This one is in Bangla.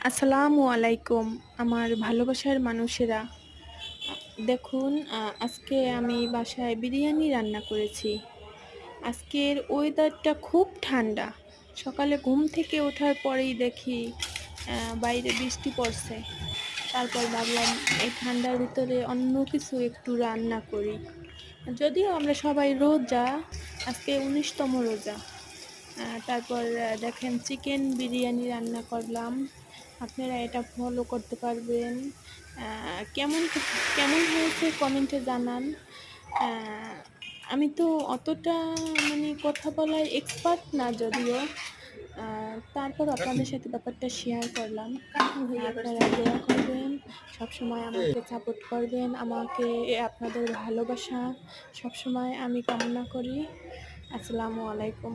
আসসালামু আলাইকুম আমার ভালোবাসার মানুষেরা। দেখুন, আজকে আমি বাসায় বিরিয়ানি রান্না করেছি। আজকের ওয়েদারটা খুব ঠান্ডা। সকালে ঘুম থেকে ওঠার পরেই দেখি বাইরে বৃষ্টি পড়ছে। তারপর ভাবলাম এই ঠান্ডার ভিতরে অন্য কিছু একটু রান্না করি। যদিও আমরা সবাই রোজা, আজকে ১৯তম রোজা। তারপর দেখেন চিকেন বিরিয়ানি রান্না করলাম। আপনারা এটা ফলো করতে পারবেন। কেমন কেমন হয়েছে কমেন্টে জানান। আ আমি তো অতটা কথা বলায় এক্সপার্ট না যদিও। আ তারপর আপনাদের সাথে ব্যাপারটা শেয়ার করলাম। আপনারা দোয়া করবেন, সবসময় আমাকে সাপোর্ট করবেন। আমাকে আপনাদের ভালোবাসা সবসময় আমি কামনা করি। আসসালামু আলাইকুম।